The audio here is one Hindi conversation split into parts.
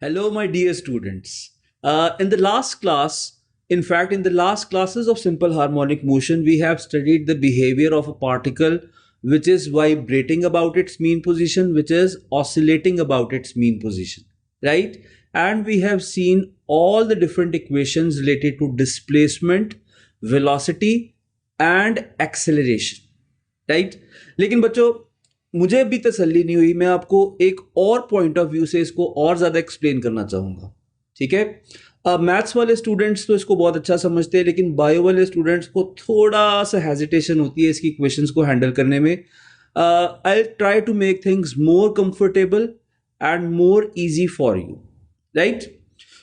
Hello, my dear students. In the last class, in fact, in the last classes of simple harmonic motion, we have studied the behavior of a particle which is vibrating about its mean position, which is oscillating about its mean position, right? And we have seen all the different equations related to displacement, velocity, and acceleration, right. लेकिन बच्चों, मुझे अभी तसल्ली नहीं हुई, मैं आपको एक और पॉइंट ऑफ व्यू से इसको और ज़्यादा एक्सप्लेन करना चाहूँगा। ठीक है, मैथ्स वाले स्टूडेंट्स तो इसको बहुत अच्छा समझते हैं, लेकिन बायो वाले स्टूडेंट्स को थोड़ा सा हेजिटेशन होती है इसकी इक्वेशंस को हैंडल करने में। I try to make things more comfortable and more easy for you, right.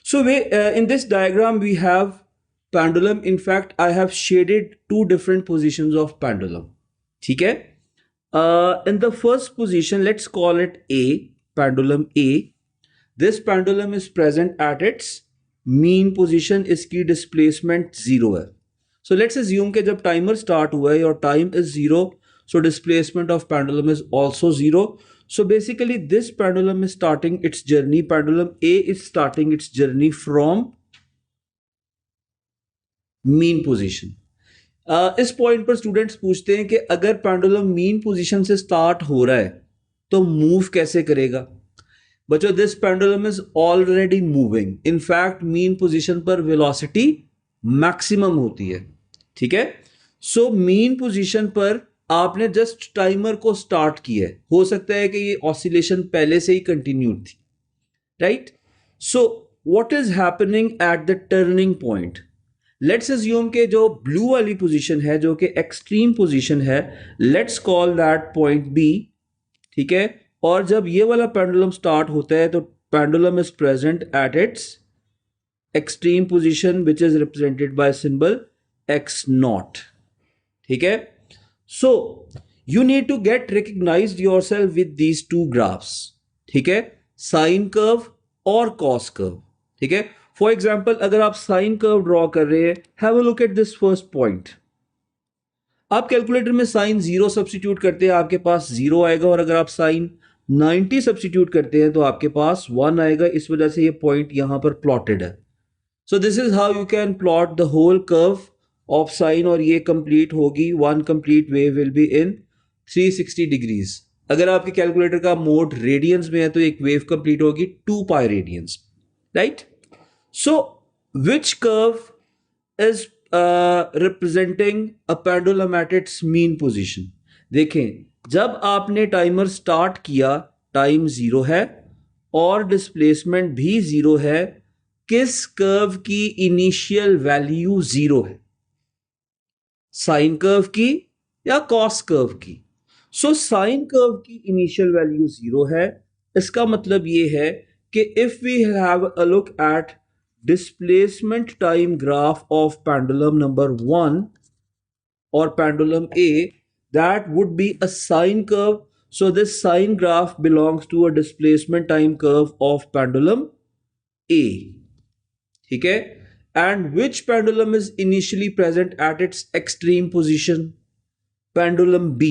So in this diagram we have pendulum. In fact, I have shaded two different positions of pendulum. ठीक है, in the first position, let's call it A, pendulum A. This pendulum is present at its mean position. इसकी displacement 0 है. So let's assume कि जब timer start हुआ है, your time is 0, so displacement of pendulum is also 0. So basically this pendulum is starting its journey, pendulum A is starting its journey from mean position. इस पॉइंट पर स्टूडेंट्स पूछते हैं कि अगर पेंडुलम मीन पोजीशन से स्टार्ट हो रहा है तो मूव कैसे करेगा। बच्चों, this pendulum is already moving. In fact mean position पर वेलोसिटी मैक्सिमम होती है। ठीक है, सो मीन पोजीशन पर आपने जस्ट टाइमर को स्टार्ट किया है, हो सकता है कि ये ऑसिलेशन पहले से ही कंटिन्यूड थी, right. So what is happening at the turning point. Let's assume के जो ब्लू वाली पोजीशन है, जो कि एक्सट्रीम पोजीशन है, let's call that point B. ठीक है, और जब ये वाला पेंडुलम स्टार्ट होता है तो pendulum is present at its extreme position which is represented by symbol x naught. ठीक है, so you need to get recognised yourself with these two graphs. ठीक है, साइन कर्व और कॉस कर्व। ठीक है, फॉर एग्जाम्पल अगर आप साइन कर्व ड्रॉ कर रहे हैं, have a look at this first point. आप कैलकुलेटर में साइन 0 सब्सटीट्यूट करते हैं, आपके पास 0 आएगा, और अगर आप साइन 90 सब्सटीट्यूट करते हैं तो आपके पास 1 आएगा। इस वजह से ये पॉइंट यहां पर प्लॉटेड है। So this is how you can plot the whole curve of sine, और ये कंप्लीट होगी, one complete wave will be in 360 degrees. अगर आपके कैलकुलेटर का मोड रेडियंस में है तो एक वेव कंप्लीट होगी 2 पाई radiance, right. So, which curve is representing a pendulum at its mean position? देखें, जब आपने टाइमर स्टार्ट किया, टाइम 0 है और डिस्प्लेसमेंट भी 0 है। किस कर्व की इनिशियल वैल्यू 0 है? साइन कर्व की या कॉस कर्व की? सो साइन कर्व की इनिशियल वैल्यू 0 है। इसका मतलब ये है कि if we have a look at displacement time graph of pendulum number 1 or pendulum A, that would be a sine curve. So this sine graph belongs to a displacement time curve of pendulum A. ठीक है, and which pendulum is initially present at its extreme position? Pendulum B,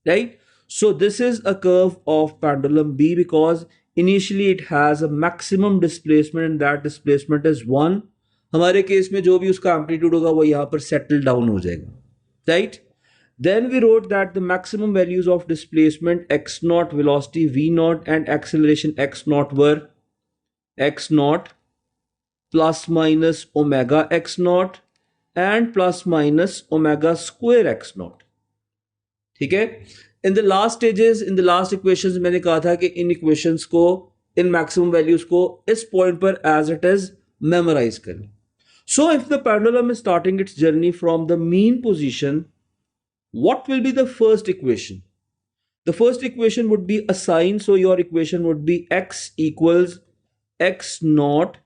right? So this is a curve of pendulum B because initially it has a maximum displacement and that displacement is 1. हमारे केस में जो भी उसका एम्पलीट्यूड होगा वो यहाँ पर सेटल डाउन हो जाएगा, right. Then we wrote that the maximum values of displacement x naught, velocity v naught, and acceleration x naught were x naught plus minus omega x naught and plus minus omega square x naught. ठीक है, in the last stages, in the last equations मैंने कहा था कि इन इक्वेशंस को, इन मैक्सिमम वैल्यूज को इस पॉइंट पर एज इट इज मेमोराइज करें। So if the pendulum is starting its journey from the mean position, what will be the first equation? The first equation would be a sine, so your equation would be x equals x naught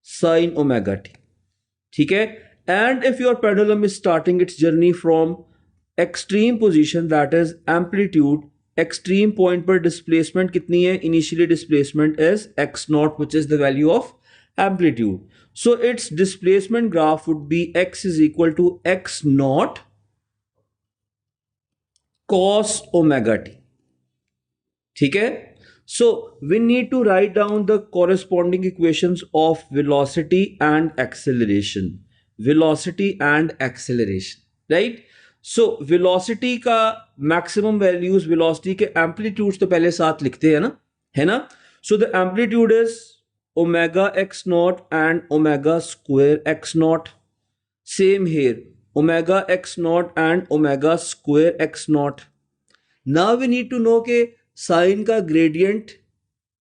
sine omega t। ठीक है, and if your pendulum is starting its journey from extreme position, that is amplitude, extreme point पर डिस्प्लेसमेंट कितनी है? Initially displacement is x naught which is the value of amplitude. So its displacement graph would be x is equal to x naught cos omega t। ठीक है, So we need to write down the corresponding equations of velocity and acceleration. Velocity and acceleration, right? So velocity का maximum values, velocity के amplitudes तो पहले साथ लिखते हैं ना, है ना? So the amplitude is omega x naught and omega square x naught. Same here, omega x naught and omega square x naught. Now we need to know के साइन का ग्रेडियंट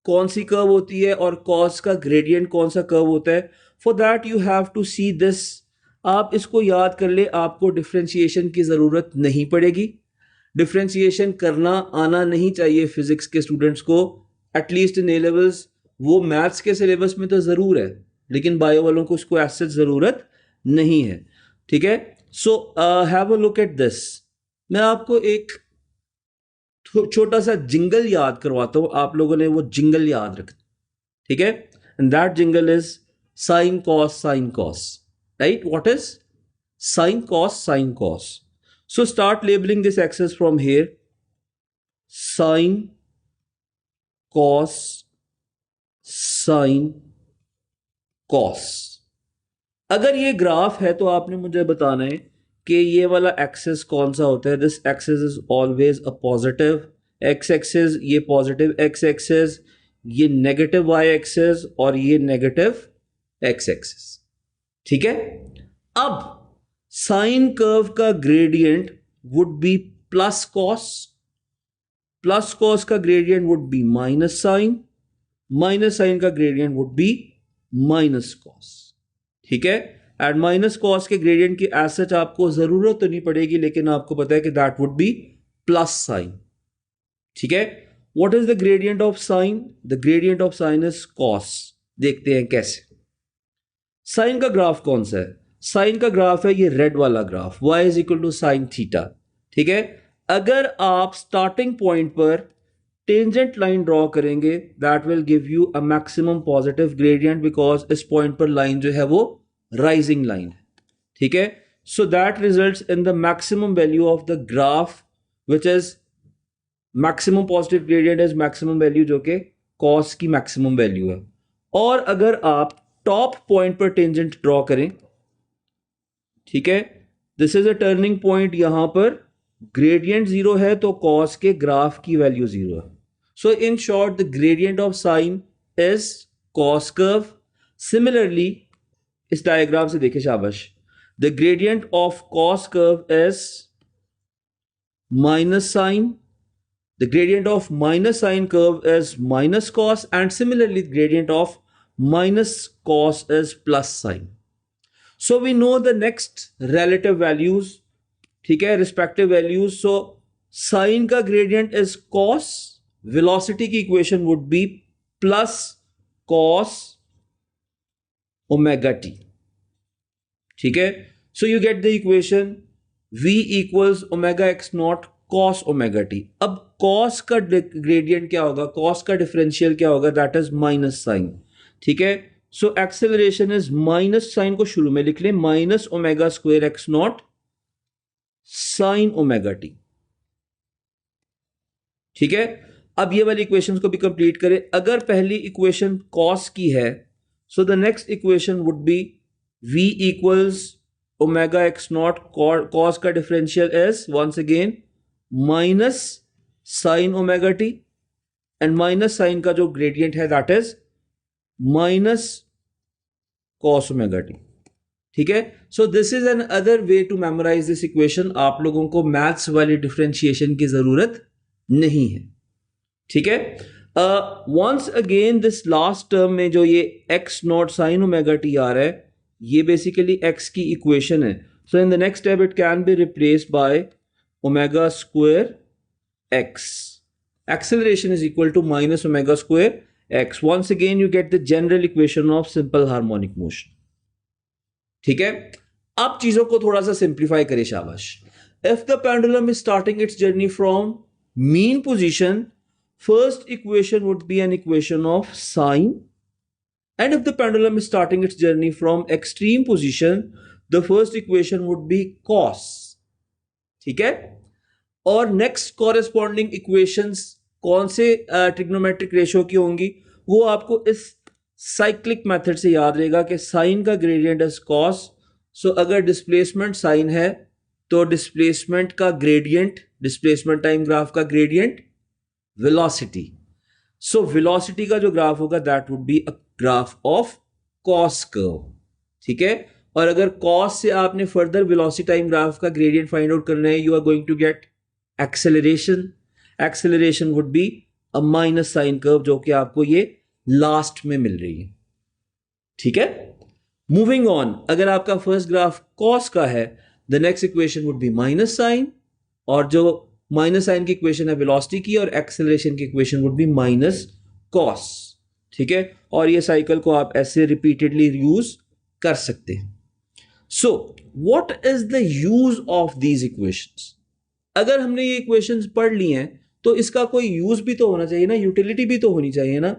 कौन सी कर्व होती है और कॉस का ग्रेडियंट कौन सा कर्व होता है. For that you have to see this. आप इसको याद कर ले, आपको डिफ्रेंशिएशन की ज़रूरत नहीं पड़ेगी. डिफ्रेंशिएशन करना आना नहीं चाहिए फिजिक्स के स्टूडेंट्स को, एटलीस्ट इन ए लेवल्स. वो मैथ्स के सिलेबस में तो ज़रूर है, लेकिन बायो वालों को उसको ऐसे ज़रूरत नहीं है. ठीक है. So have a look at this. मैं आपको एक छोटा सा जिंगल याद करवाता हूं, आप लोगों ने वो जिंगल याद रखना. ठीक है. And that jingle is sine cos sine cos. Right. What is sine cos sine cos? So start labelling this axis from here. Sine cos sine cos. अगर ये ग्राफ है तो आपने मुझे बताना है कि ये वाला एक्सेस कौन सा होता है. This axis is always a positive x axis, ये पॉजिटिव एक्स एक्सेस, ये नेगेटिव वाई एक्सेस और ये नेगेटिव एक्स एक्सेस. ठीक है. अब साइन कर्व का gradient would be plus cos. Plus cos का gradient would be minus sine. Minus sine का gradient would be minus cos. ठीक है. एंड माइनस कॉस के ग्रेडियंट की एज सच आपको जरूरत तो नहीं पड़ेगी, लेकिन आपको पता है कि that would be plus sign. ठीक है. What is the gradient of sign? The gradient of sine is cos. देखते हैं कैसे. साइन का ग्राफ कौन सा है? साइन का ग्राफ है ये रेड वाला graph, y is equal to sine theta. ठीक है. अगर आप स्टार्टिंग पॉइंट पर टेंजेंट लाइन ड्रॉ करेंगे, that will give you a maximum positive gradient, because इस पॉइंट पर लाइन जो है वो राइजिंग लाइन है. ठीक है. So that results in the maximum value of the graph, which is maximum positive gradient is maximum value जो कि कॉस की मैक्सिमम वैल्यू है. और अगर आप टॉप पॉइंट पर टेंजेंट ड्रॉ करें, ठीक है, this is a turning point, यहां पर ग्रेडियंट जीरो है तो कॉस के ग्राफ की वैल्यू जीरो है. So in short the gradient of sine is cos curve. Similarly इस डायग्राम से देखें, शाबाश, the gradient of cos curve is minus sine. The gradient of minus sine curve is minus cos, and similarly the gradient of minus cos is plus sine. So we know the next relative values, ठीक है, respective values. So sine का gradient is cos, velocity की equation would be plus cos omega t. ठीक है. So you get the equation v equals omega x naught cos omega t. अब cos का ग्रेडियंट क्या होगा, cos का डिफरेंशियल क्या होगा, दैट इज माइनस साइन. ठीक है. So acceleration is minus sine को शुरू में लिख लें, minus omega square x naught sine omega t. ठीक है. अब ये वाली इक्वेशन को भी कंप्लीट करें. अगर पहली इक्वेशन cos की है, so the next equation would be v equals omega x naught, cos का differential is once again minus sine omega t, and minus sine का जो ग्रेडियंट है that is minus cos omega t. ठीक है. So this is another way to memorise this equation. आप लोगों को मैथ्स वाली डिफरेंशिएशन की जरूरत नहीं है. ठीक है. Once again this last term में जो ये x naught sine omega t आ रहा है, ये बेसिकली एक्स की इक्वेशन है. So in the next step it can be replaced by omega square x. Acceleration is equal to minus omega square x. Once again you get the general equation of simple harmonic motion. ठीक है. अब चीजों को थोड़ा सा सिंप्लीफाई करें, शाबाश. If the pendulum is starting its journey from mean position, first equation would be an equation of sine, and if the pendulum is starting its journey from extreme position, the first equation would be cos. ठीक है. और नेक्स्ट कॉरेस्पॉन्डिंग इक्वेशंस कौन से ट्रिग्नोमेट्रिक रेशियो की होंगी, वो आपको इस साइक्लिक मेथड से याद रहेगा कि साइन का ग्रेडियंट इज कॉस. सो अगर डिस्प्लेसमेंट साइन है तो डिस्प्लेसमेंट का ग्रेडियंट, डिस्प्लेसमेंट टाइम ग्राफ का ग्रेडियंट वेलोसिटी. सो वेलोसिटी का जो ग्राफ होगा that would be a graph of cos curve. ठीक है. और अगर कॉस से आपने फर्दर वेलोसिटी टाइम ग्राफ का ग्रेडियंट फाइंड आउट करना है, you are going to get acceleration. Acceleration would be a minus sine curve, जो कि आपको ये लास्ट में मिल रही है. ठीक है. मूविंग ऑन, अगर आपका फर्स्ट ग्राफ कॉस का है, the next equation would be minus sine, और जो माइनस साइन की इक्वेशन है वेलोसिटी की, और एक्सेलरेशन की equation would be minus cos. ठीक है. और ये साइकिल को आप ऐसे रिपीटेडली यूज कर सकते हैं. सो what is the use of these equations? अगर हमने ये इक्वेशंस पढ़ ली हैं तो इसका कोई यूज भी तो होना चाहिए ना, यूटिलिटी भी तो होनी चाहिए ना.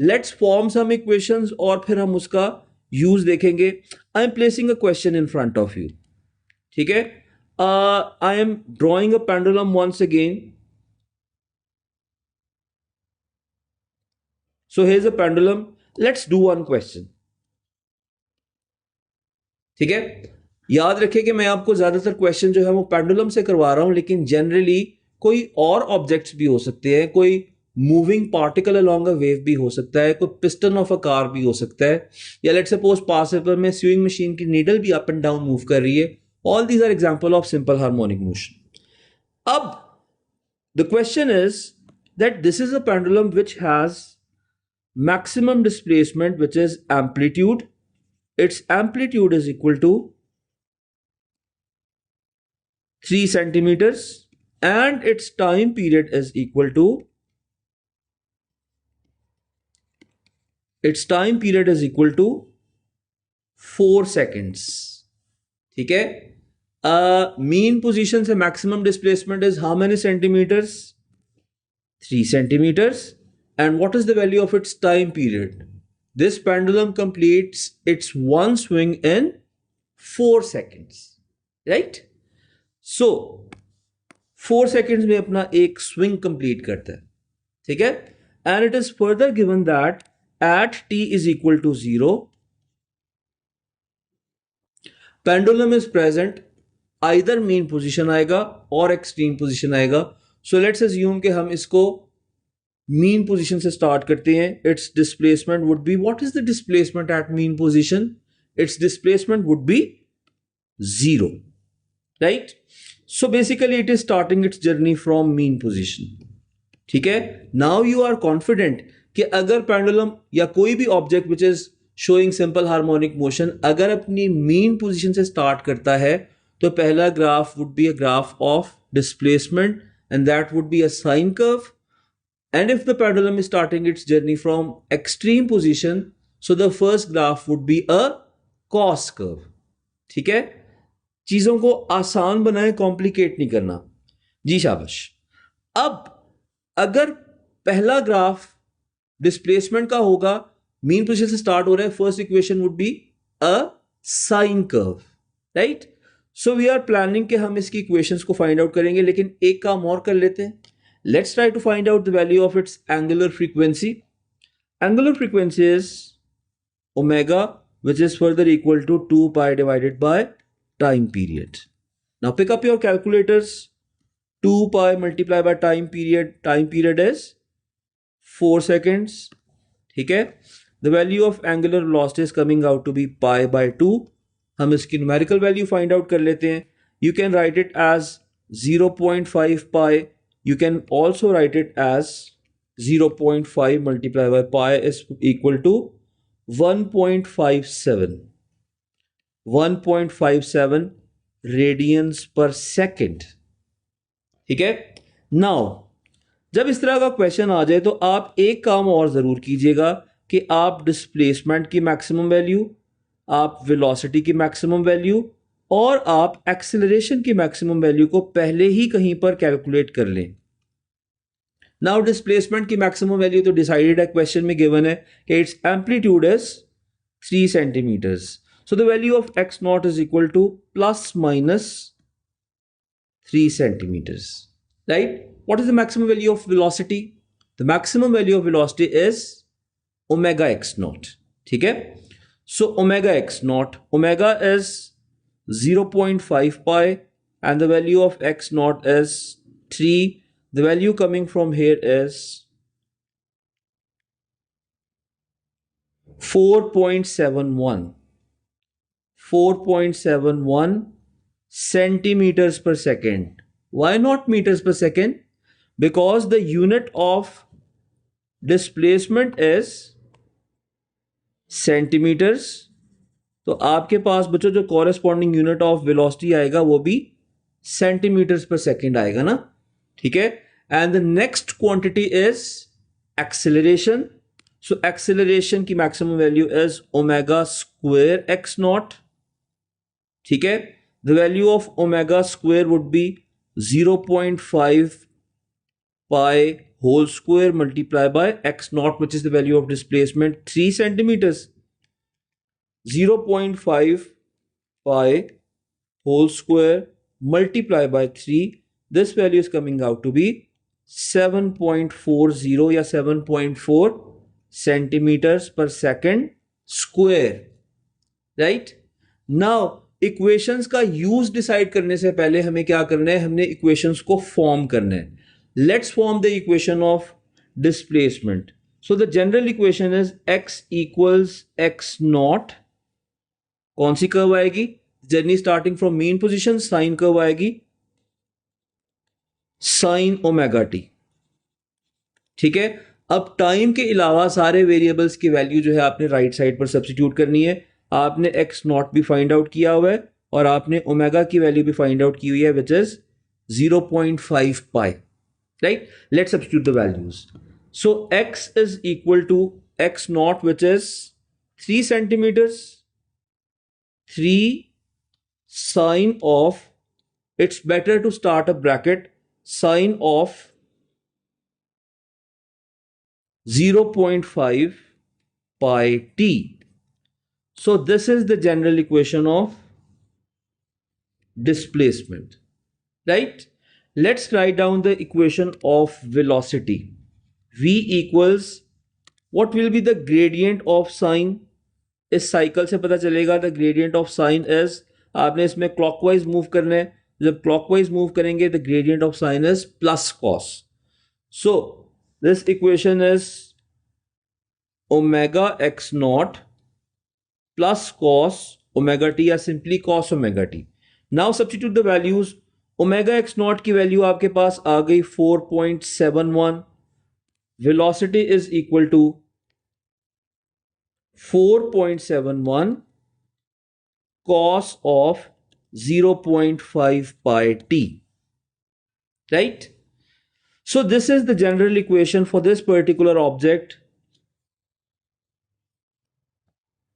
लेट्स फॉर्म सम इक्वेशंस और फिर हम उसका यूज देखेंगे. I am placing a question in front of you. ठीक है. I am drawing a pendulum once again. So here's a pendulum. Let's do one question. ठीक है. याद रखिए कि मैं आपको ज्यादातर क्वेश्चन जो है वो पेंडुलम से करवा रहा हूं, लेकिन जनरली कोई और ऑब्जेक्ट्स भी हो सकते हैं, कोई moving particle along a wave भी हो सकता है, कोई पिस्टन ऑफ अ कार भी हो सकता है, या लेट्स सपोज पास पेपर में स्विंग मशीन की नीडल भी अप एंड डाउन मूव कर रही है. All these are example of simple harmonic motion. अब the question is that this is a pendulum which has maximum displacement, which is amplitude. Its amplitude is equal to 3 centimeters and its time period is equal to 4 seconds. ठीक है. मीन पोजीशन से maximum displacement is how many centimetres? 3 centimeters. And what is the value of its time period? This pendulum completes its one swing in 4 seconds. Right? So, 4 seconds में अपना एक swing complete करता है. ठीक है? And it is further given that at t is equal to 0, pendulum is present, either mean position आएगा और extreme position आएगा. So let's assume कि हम इसको मीन पोजीशन से स्टार्ट करते हैं. It's displacement would be, what is the displacement eight mean position? It's displacement would be 0. Right. So basically it is starting its journey from mean position. ठीक है. नाउ यू आर कॉन्फिडेंट कि अगर पेंडुलम या कोई भी object which is showing simple harmonic motion अगर अपनी मीन पोजीशन से स्टार्ट करता है तो पहला graph would be a graph of displacement and that would be a sine curve. And if the pendulum is starting its journey from extreme position, so the first graph would be a cos curve. ठीक है. चीजों को आसान बनाए, कॉम्प्लिकेट नहीं करना. जी शाबाश. अब अगर पहला ग्राफ डिस्प्लेसमेंट का होगा, मीन पोजीशन से स्टार्ट हो रहा है, first equation would be a sine curve. Right. So we are planning कि हम इसकी इक्वेशंस को फाइंड आउट करेंगे, लेकिन एक काम और कर लेते हैं. Let's try to find out the value of its angular frequency. Angular frequency is omega, which is further equal to 2 pi divided by time period. Now pick up your calculators. 2 pi multiplied by time period. Time period is 4 seconds. ठीक है. The value of angular velocity is coming out to be pi by 2. हम इसकी numerical value find out कर लेते हैं. You can write it as 0.5 pi. You can also write it as 0.5 multiplied by pi is equal to 1.57. 1.57 radians per second. ठीक है. Now, जब इस तरह का क्वेश्चन आ जाए तो आप एक काम और जरूर कीजिएगा कि आप डिस्प्लेसमेंट की मैक्सिमम वैल्यू, आप वेलोसिटी की मैक्सिमम वैल्यू और आप एक्सेलरेशन की मैक्सिमम वैल्यू को पहले ही कहीं पर कैलकुलेट कर लें. नाउ डिस्प्लेसमेंट की मैक्सिमम वैल्यू तो डिसाइडेड है, क्वेश्चन में गिवन है कि its amplitude is 3 centimetres. So the value of x naught is equal to plus minus 3 centimeters. Right? What is the maximum value of velocity? The maximum value of velocity is omega x naught. ठीक है? So omega x naught, omega is 0.5 pi and the value of x naught is 3. The value coming from here is 4.71 centimeters per second. Why not meters per second? Because the unit of displacement is centimeters. तो आपके पास बच्चों जो कॉरेस्पॉन्डिंग यूनिट ऑफ वेलोसिटी आएगा वो भी सेंटीमीटर्स पर सेकेंड आएगा ना. ठीक है. And the next quantity is acceleration. So acceleration की maximum value is omega square x naught. ठीक है. The value of omega square would be 0.5 pi whole square multiplied by x naught, which is the value of displacement 3 centimeters. 0.5 pi whole square multiplied by 3. This value is coming out to be 7.40 या 7.4 centimeters per second square. Right? Now, equations का use decide करने से पहले हमें क्या करना है? हमने equations को form करना है. Let's form the equation of displacement. So the general equation is x equals x naught. कौन सी कर्व आएगी? Journey starting from main position, sine curve आएगी साइन ओमेगा टी. ठीक है. अब टाइम के अलावा सारे वेरिएबल्स की वैल्यू जो है आपने राइट साइड पर सब्स्टिट्यूट करनी है. आपने एक्स नॉट भी फाइंड आउट किया हुआ है और आपने ओमेगा की वैल्यू भी फाइंड आउट की हुई है which is 0.5 pi. Right? Let's substitute the values. So x is equal to x naught, which is 3 centimeters. 3 sine of, it's better to start a bracket, sine of 0.5 pi t. So this is the general equation of displacement. Right? Let's write down the equation of velocity. V equals, what will be the gradient of sine? इस साइकिल से पता चलेगा the gradient of sine is, आपने इसमें clockwise move करना है. जब clockwise move करेंगे the gradient of sine is plus cos. So this equation is omega x naught plus cos omega t या simply cos omega t. Now substitute the values. Omega x naught की वैल्यू आपके पास आ गई 4.71. Velocity is equal to 4.71 cos of 0.5 pi t. Right? So this is the general equation for this particular object.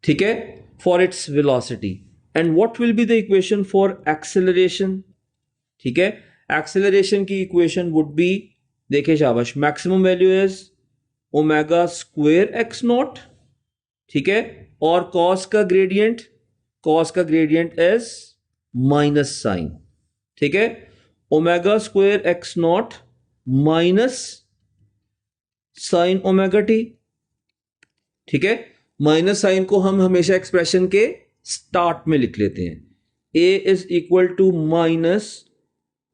ठीक है? For its velocity. And what will be the equation for acceleration? ठीक है. एक्सेलरेशन की इक्वेशन वुड बी, देखिए शाबाश, maximum value is omega square x naught. ठीक है. और कॉस का ग्रेडियंट इज माइनस साइन. ठीक है. Omega square x naught minus sine omega t. ठीक है. माइनस साइन को हम हमेशा एक्सप्रेशन के स्टार्ट में लिख लेते हैं. A is equal to minus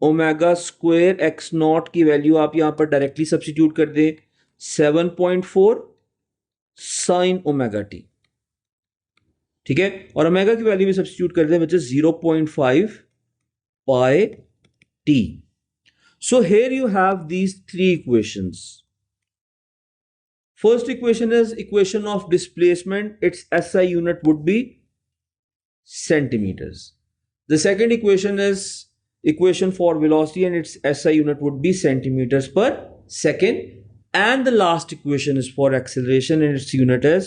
omega square x naught की वैल्यू आप यहां पर डायरेक्टली सब्स्टिट्यूट कर दें 7.4 साइन ओमेगा टी. ठीक है. और ओमेगा की वैल्यू भी सब्स्टिट्यूट कर दें which is 0.5 pi T. So here you have these 3 equations. First equation is equation of displacement. It's SI unit would be centimeters. The second equation is equation for velocity and its SI unit would be centimeters per second. And the last equation is for acceleration and its unit is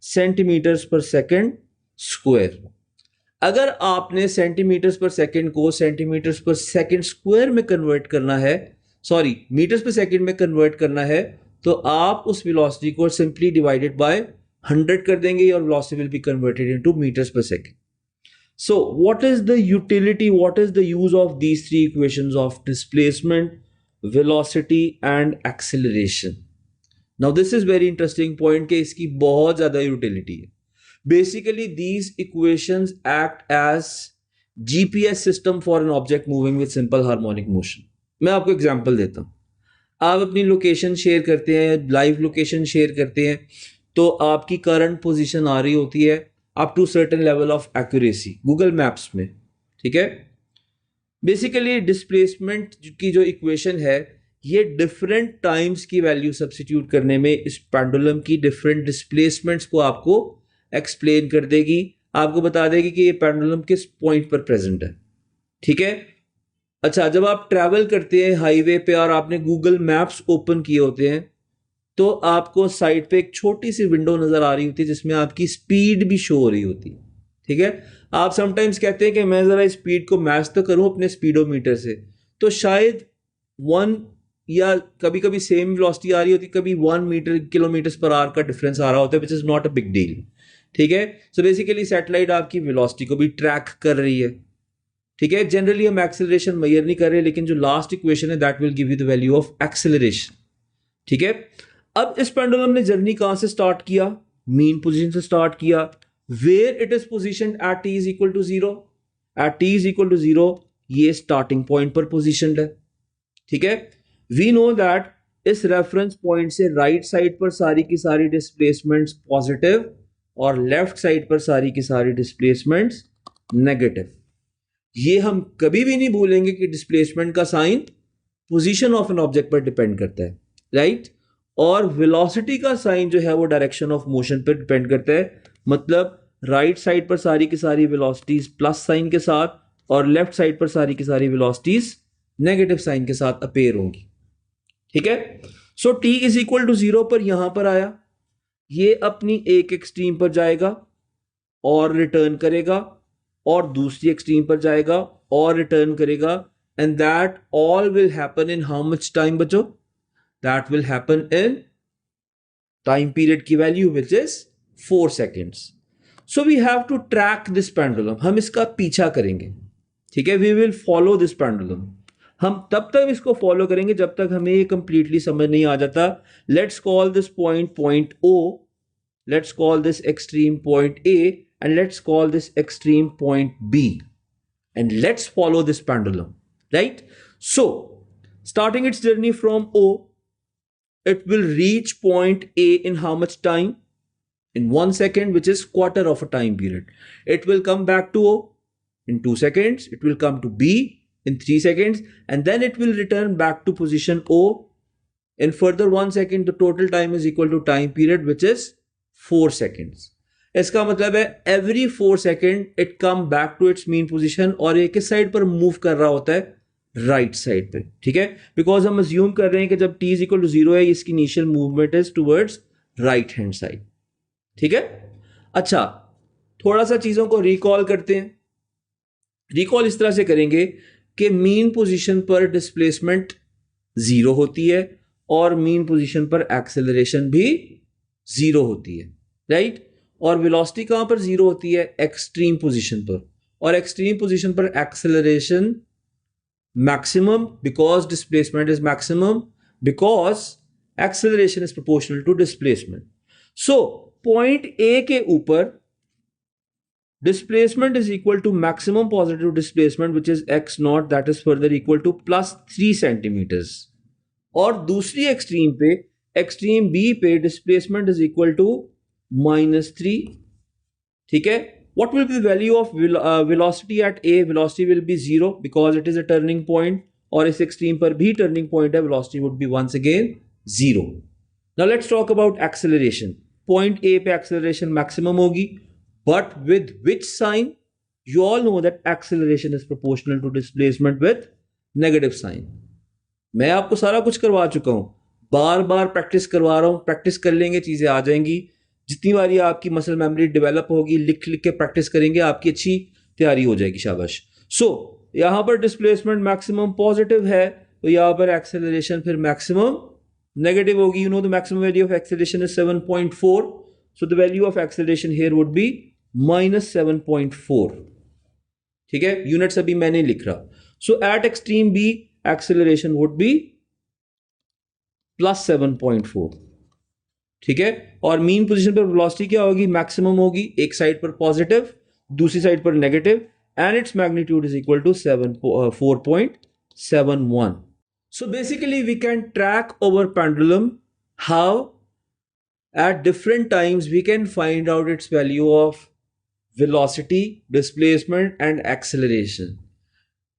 centimeters per second square. अगर आपने सेंटीमीटर्स पर सेकंड को सेंटीमीटर्स पर सेकंड स्क्वायर में कन्वर्ट करना है, सॉरी मीटर्स पर सेकंड में कन्वर्ट करना है, तो आप उस वेलोसिटी को सिंपली डिवाइडेड बाय 100 कर देंगे और velocity will be converted into metres पर second. So what is the utility, what is the use of these 3 equations of displacement, velocity and acceleration? Now this is very interesting point कि इसकी बहुत ज्यादा यूटिलिटी है. Basically these equations act as GPS system for an object moving with simple harmonic motion. मैं आपको एग्जांपल देता हूं. आप अपनी लोकेशन शेयर करते हैं, लाइव लोकेशन शेयर करते हैं, तो आपकी करंट पोजीशन आ रही होती है up to certain level of accuracy Google maps में. ठीक है. बेसिकली डिस्प्लेसमेंट की जो इक्वेशन है ये डिफरेंट टाइम्स की वैल्यू सब्स्टिट्यूट करने में इस पेंडुलम की डिफरेंट डिस्प्लेसमेंट्स को आपको एक्सप्लेन कर देगी, आपको बता देगी कि ये पेंडुलम किस पॉइंट पर प्रेजेंट है. ठीक है. अच्छा, जब आप ट्रैवल करते हैं हाईवे पे और आपने गूगल मैप्स ओपन किए होते हैं तो आपको साइड पे एक छोटी सी विंडो नजर आ रही होती है जिसमें आपकी स्पीड भी शो हो रही होती है. ठीक है. आप समटाइम्स कहते हैं कि मैं जरा स्पीड को मैच तो करूं अपने स्पीडोमीटर से, तो शायद 1 या कभी कभी सेम वेलोसिटी आ रही होती, कभी 1 मीटर किलोमीटर पर आवर का डिफरेंस आ रहा होता है, which is not a big deal. ठीक है. सो बेसिकली सैटेलाइट आपकी वेलोसिटी को भी ट्रैक कर रही है. ठीक है. जनरली हम एक्सेलरेशन मेजर नहीं कर रहे, लेकिन जो लास्ट इक्वेशन है that will give you the value of acceleration. ठीक है. अब इस पेंडुलम ने जर्नी कहां से स्टार्ट किया? मीन पोजीशन से स्टार्ट किया. Where it is position at t is equal to 0. At t is equal to 0 ये स्टार्टिंग पॉइंट पर पोजीशन है. ठीक है. वी नो दैट इस रेफरेंस पॉइंट से राइट साइड पर सारी की सारी डिस्प्लेसमेंट्स पॉजिटिव और लेफ्ट साइड पर सारी की सारी डिस्प्लेसमेंट्स नेगेटिव. ये हम कभी भी नहीं भूलेंगे कि डिस्प्लेसमेंट का sign position of an object पर डिपेंड करता है, राइट. और वेलोसिटी का साइन जो है वो डायरेक्शन ऑफ मोशन पर डिपेंड करता है. मतलब राइट साइड पर सारी की सारी वेलोसिटीज प्लस साइन के साथ और लेफ्ट साइड पर सारी की सारी वेलोसिटीज नेगेटिव साइन के साथ अपेयर होंगी. ठीक है. सो t इज इक्वल टू 0 पर यहां पर आया, ये अपनी एक एक्सट्रीम पर जाएगा और रिटर्न करेगा और दूसरी एक्सट्रीम पर जाएगा और रिटर्न करेगा. And that all will happen in how much time बच्चों? That will happen in time period की value which is 4 seconds. So we have to track this pendulum. हम इसका पीछा करेंगे. ठीक है. We will follow this pendulum. हम तब तक इसको फॉलो करेंगे जब तक हमें ये कंप्लीटली समझ नहीं आ जाता. Let's call this point O. Let's call this extreme point A and let's call this extreme point B and let's follow this pendulum, right? So starting its journey from O, it will reach point A in how much time? In 1 second, which is quarter of a time period. It will come back to O in 2 seconds. It will come to B in 3 seconds and then it will return back to position O in further 1 second. The total time is equal to time period which is 4 seconds. इसका मतलब है every 4 second it come back to its mean position और ये किस साइड पर मूव कर रहा होता है? राइट साइड पे. ठीक है. बिकॉज हम अज्यूम कर रहे हैं कि जब t इज इक्वल टू 0 है इसकी initial movement is towards right hand side. ठीक है. अच्छा, थोड़ा सा चीजों को रिकॉल करते हैं. रिकॉल इस तरह से करेंगे कि मीन पोजीशन पर डिस्प्लेसमेंट 0 होती है और मीन पोजीशन पर एक्सेलरेशन भी 0 होती है, राइट. और वेलोसिटी कहां पर 0 होती है? एक्सट्रीम पोजीशन पर. और एक्सट्रीम पोजीशन पर acceleration maximum because displacement is maximum because acceleration is proportional to displacement. So point A के ऊपर displacement is equal to maximum positive displacement which is x naught, that is further equal to +3 centimetres. और दूसरी एक्सट्रीम पे, एक्सट्रीम बी पे डिस्प्लेसमेंट इज इक्वल टू -3. ठीक है. What will be the value of velocity at A? Velocity will be 0 because it is a turning point. और इस एक्सट्रीम पर भी टर्निंग पॉइंट है, velocity would be once again 0. Now let's talk about acceleration. Point A पे acceleration maximum होगी, but with which sign? You all know that acceleration is proportional to displacement with negative sign. मैं आपको सारा कुछ करवा चुका हूं, बार बार प्रैक्टिस करवा रहा हूं. प्रैक्टिस कर लेंगे चीजें आ जाएंगी. जितनी बार आपकी मसल मेमोरी डेवलप होगी, लिख लिख के प्रैक्टिस करेंगे, आपकी अच्छी तैयारी हो जाएगी. शाबाश. सो यहां पर डिस्प्लेसमेंट मैक्सिमम पॉजिटिव है तो यहां पर एक्सेलरेशन फिर मैक्सिमम नेगेटिव होगी. You know the maximum value of acceleration is 7.4. So the value of acceleration here would be -7.4. ठीक है. यूनिट्स अभी मैंने लिख रहा. So at extreme B acceleration would be +7.4. ठीक है। और मीन पोजीशन पर वेलोसिटी क्या होगी, मैक्सिमम होगी, एक साइड पर पॉजिटिव, दूसरी साइड पर negative, and its magnitude is equal to 4.71. So basically we can track our pendulum how at different times we can find out its value of velocity, displacement and acceleration.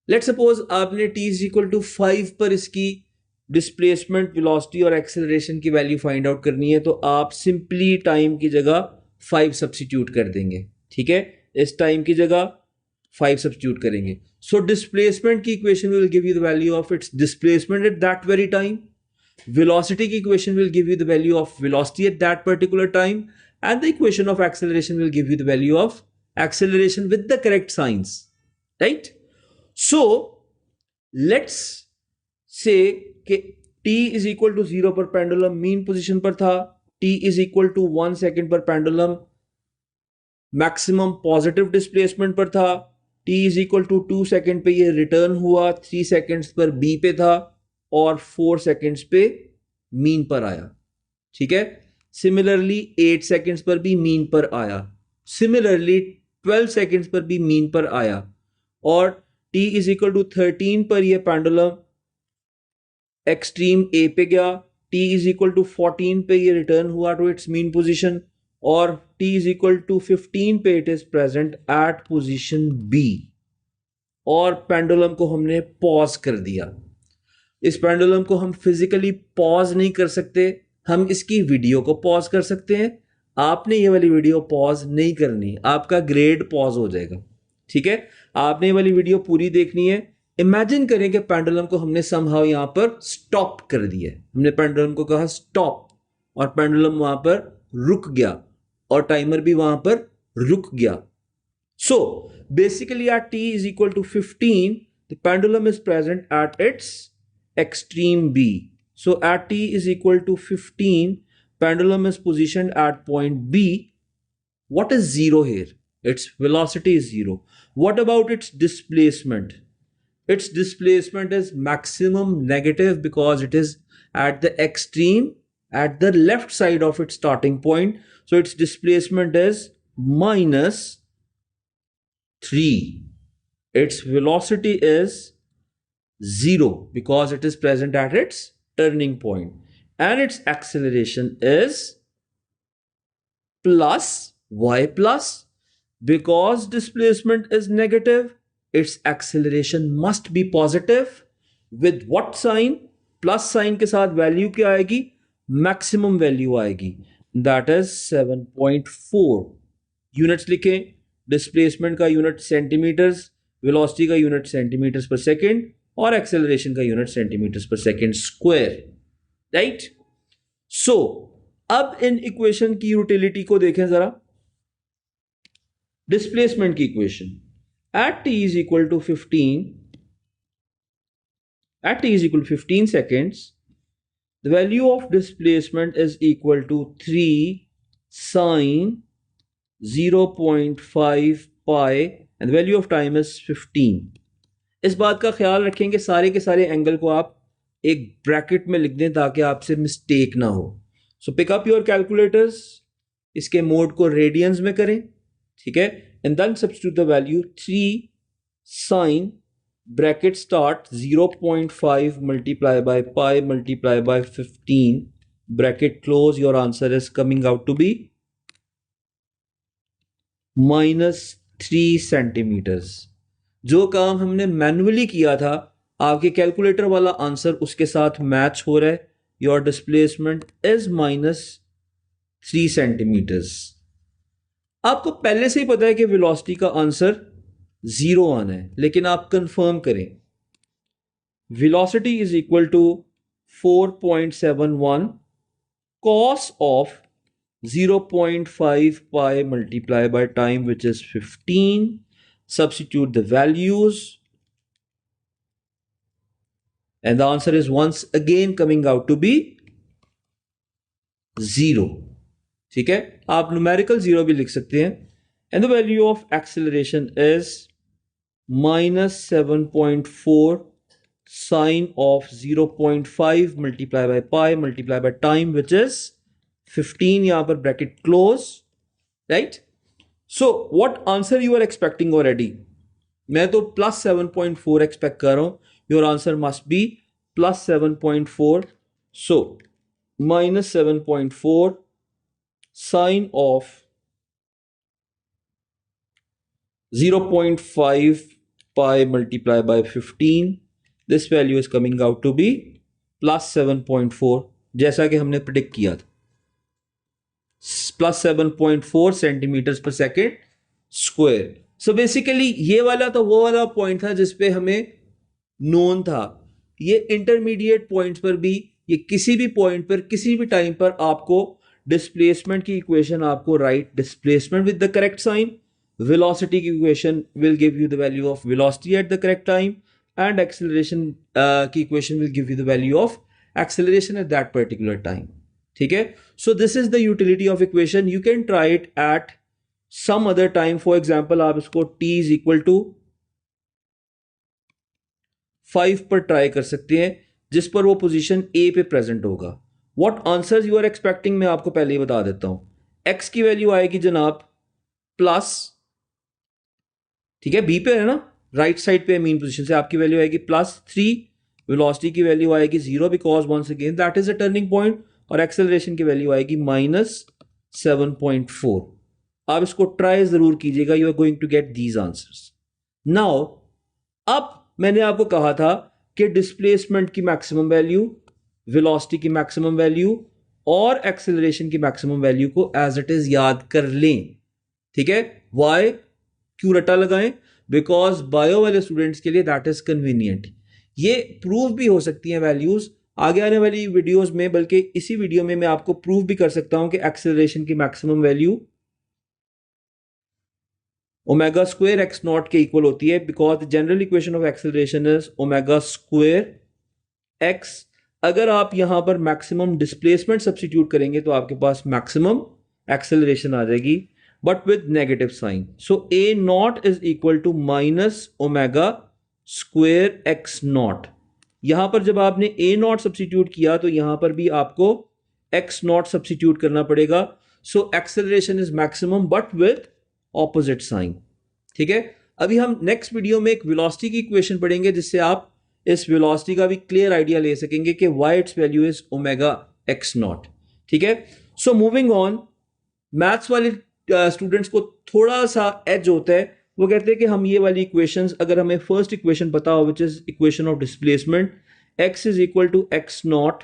Let's suppose आपने t is equal to 5 पर इसकी डिस्प्लेसमेंट, वेलोसिटी और एक्सेलरेशन की वैल्यू फाइंड आउट करनी है, तो आप सिंपली टाइम की जगह 5 सब्स्टिट्यूट कर देंगे, ठीक है। इस टाइम की जगह 5 सब्स्टिट्यूट करेंगे। सो डिस्प्लेसमेंट की equation will give you the value of its displacement at that very time, velocity की equation will give you the value of velocity at that particular time, and the equation of acceleration will give you the value of acceleration with the correct signs, right? So let's say कि t is equal to 0 पर पेंडुलम मीन पोजीशन पर था, t is equal to 1 second पर पेंडुलम मैक्सिमम पॉजिटिव डिस्प्लेसमेंट पर था, t is equal to 2 second पे ये रिटर्न हुआ, 3 सेकेंड्स पर b पे था और 4 सेकेंड्स पे मीन पर आया, ठीक है। सिमिलरली 8 सेकेंड्स पर भी मीन पर आया, सिमिलरली 12 सेकेंड्स पर भी मीन पर आया, और t इज इक्वल टू 13 पर यह पेंडुलम एक्सट्रीम ए पे गया, t इज इक्वल टू 14 पे ये रिटर्न हुआ टू इट्स मीन पोजीशन, और t इज इक्वल टू 15 पे it is present eight position b, और पेंडुलम को हमने पॉज कर दिया। इस पेंडुलम को हम फिजिकली पॉज नहीं कर सकते, हम इसकी वीडियो को पॉज कर सकते हैं। आपने ये वाली वीडियो पॉज नहीं करनी, आपका ग्रेड पॉज हो जाएगा, ठीक है। आपने ये वाली वीडियो पूरी देखनी है। इमेजिन करें कि पेंडुलम को हमने समहाउ यहां पर स्टॉप कर दिया, हमने पेंडुलम को कहा स्टॉप, और पेंडुलम वहां पर रुक गया और टाइमर भी वहां पर रुक गया। So basically at t is equal to 15 the pendulum is present at its extreme b. So at t is equal to 15 pendulum is positioned at point b. What is 0 here? Its velocity is 0. What about its displacement? Its displacement is maximum negative because it is at the extreme, at the left side of its starting point. So its displacement is minus 3. Its velocity is 0 because it is present at its turning point, and its acceleration is plus. Why plus? Because displacement is negative, its acceleration must be positive. With what sign? Plus sign के साथ वैल्यू क्या आएगी, मैक्सिमम वैल्यू आएगी, दैट इज 7.4। यूनिट्स लिखें, डिस्प्लेसमेंट का यूनिट सेंटीमीटर्स, वेलोसिटी का यूनिट सेंटीमीटर्स पर सेकेंड, और एक्सेलरेशन का यूनिट सेंटीमीटर्स पर सेकेंड स्क्वायर, राइट। सो अब इन इक्वेशन की यूटिलिटी को देखें जरा। डिस्प्लेसमेंट की equation at t is equal to 15 seconds, the value of displacement is equal to 3 sine 0.5 pi and the value of time is 15. इस बात का ख्याल रखेंगे सारे के सारे एंगल को आप एक ब्रैकेट में लिख दें ताकि आपसे मिस्टेक ना हो। So pick up your calculators, इसके मोड को रेडियंस में करें, ठीक है, and then substitute the value 3 sine bracket start 0.5 multiply by pi multiply by 15 bracket close, your answer is coming out to be -3 centimetres. जो काम हमने मैन्युअली किया था, आपके कैलकुलेटर वाला आंसर उसके साथ मैच हो रहा है। Your displacement is -3 centimetres. आपको पहले से ही पता है कि वेलोसिटी का आंसर 0 आना है, लेकिन आप कंफर्म करें। Velocity is equal to 4.71 cos of 0.5 pi multiplied by time, which is 15. Substitute the values and the answer is once again coming out to be 0. ठीक है, आप न्यूमेरिकल 0 भी लिख सकते हैं। and the value of acceleration is -7.4 sine of 0.5 multiplied by pi multiplied by time, which is 15 यहां पर bracket close, right. So what answer you are expecting already? मैं तो +7.4 एक्सपेक्ट कर रहा हूं. Your answer must be +7.4. So -7.4 sine of 0.5 pi multiplied by 15. This value is coming out to be +7.4, जैसा कि हमने प्रिडिक्ट किया था, +7.4 सेंटीमीटर पर सेकेंड स्क्वायर. सो बेसिकली ये वाला तो वो वाला पॉइंट था जिसपे हमें नोन था. ये इंटरमीडिएट पॉइंट्स पर भी, ये किसी भी पॉइंट पर किसी भी टाइम पर आपको डिस्प्लेसमेंट की इक्वेशन आपको write displacement with the correct sign, velocity की equation will give you the value of velocity at the correct time, and acceleration की equation will give you the value of acceleration at that particular time. ठीक है. So this is the utility of equation. You can try it at some other time. For example, आप इसको t is equal to 5 पर ट्राई कर सकते हैं, जिस पर वो पोजीशन A पे प्रेजेंट होगा. What answers you are expecting मैं आपको पहले ही बता देता हूं. x की वैल्यू आएगी जनाब प्लस, ठीक है, बी पे है ना, राइट साइड पे मीन पोजीशन से आपकी वैल्यू आएगी +3. वेलोसिटी की वैल्यू आएगी 0 because once again that is a turning point, और एक्सेलरेशन की वैल्यू आएगी -7.4. आप इसको ट्राई जरूर कीजिएगा. You are going to get these answers. Now अब मैंने आपको कहा था कि डिस्प्लेसमेंट की मैक्सिमम वैल्यू, वेलोसिटी की मैक्सिमम वैल्यू और एक्सेलरेशन की मैक्सिमम वैल्यू को एज इट इज याद कर लें. ठीक है. वाई, क्यों रटा लगाएं? बिकॉज बायो वाले स्टूडेंट्स के लिए दैट इज कन्वीनियंट. ये प्रूव भी हो सकती हैं वैल्यूज आगे आने वाली वीडियोस में, बल्कि इसी वीडियो में मैं आपको प्रूव भी कर सकता हूं कि एक्सेलरेशन की maximum value omega square x not के इक्वल होती है, because the general equation of acceleration is omega square x. अगर आप यहां पर मैक्सिमम डिस्प्लेसमेंट सब्स्टिट्यूट करेंगे तो आपके पास मैक्सिमम एक्सेलरेशन आ जाएगी, but with negative sign. So a naught is equal to minus omega square x naught. यहां पर जब आपने a naught सब्स्टिट्यूट किया तो यहां पर भी आपको x naught सब्स्टिट्यूट करना पड़ेगा. So acceleration is maximum but with opposite sign. ठीक है. अभी हम नेक्स्ट वीडियो में एक वेलोसिटी की इक्वेशन पढ़ेंगे, जिससे आप इस वेलोसिटी का भी क्लियर आइडिया ले सकेंगे कि why its value is omega x naught. ठीक है. So moving on, मैथ्स वाले स्टूडेंट्स को थोड़ा सा एज होता है. वो कहते हैं कि हम ये वाली इक्वेशंस, अगर हमें फर्स्ट इक्वेशन पता हो which is equation of displacement, x is equal to x naught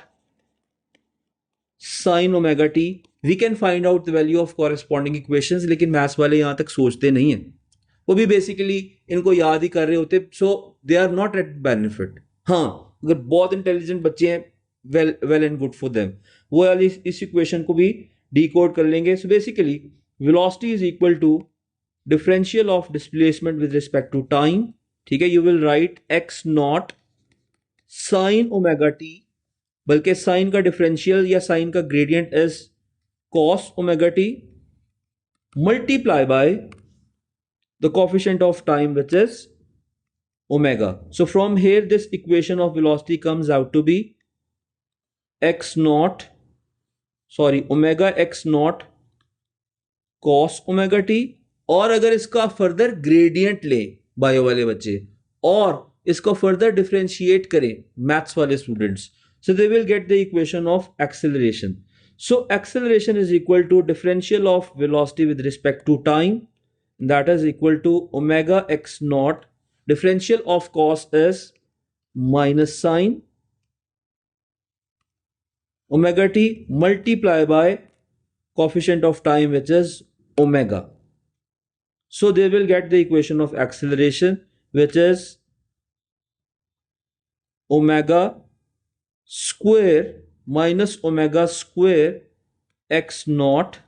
sine omega t, we can find out the value of corresponding equations. लेकिन मैथ्स वाले यहां तक सोचते नहीं है, वो भी बेसिकली इनको याद ही कर रहे होते. So they are not at benefit. हाँ, अगर बहुत इंटेलिजेंट बच्चे हैं, well and good for them, वो वाली इस इक्वेशन को भी डिकोड कर लेंगे. So basically velocity is equal to differential of displacement with respect to time. ठीक है. you will write x naught sin omega t, बल्कि साइन का डिफरेंशियल या साइन का gradient is cos omega t multiply by the coefficient of time which is omega. So from here this equation of velocity comes out to be omega x naught cos omega T. और अगर इसका फर्दर ग्रेडियंट लें बायो वाले बच्चे और इसको फर्दर डिफरेंशिएट करें मैथ्स वाले students, so they will get the equation of acceleration. So acceleration is equal to differential of velocity with respect to time, that is equal to omega x naught, differential of cos is minus sine omega t multiply by coefficient of time which is omega. So they will get the equation of acceleration which is omega square minus omega square x naught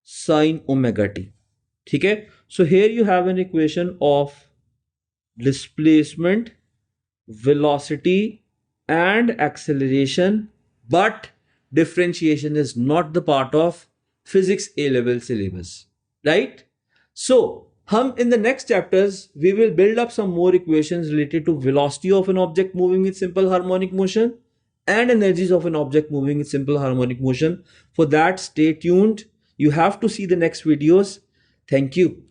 sin omega t. ठीक है. So here you have an equation of displacement, velocity and acceleration, but differentiation is not the part of physics A level syllabus, right? So hum in the next chapters we will build up some more equations related to velocity of an object moving with simple harmonic motion and energies of an object moving in simple harmonic motion. For that, stay tuned. You have to see the next videos. Thank you.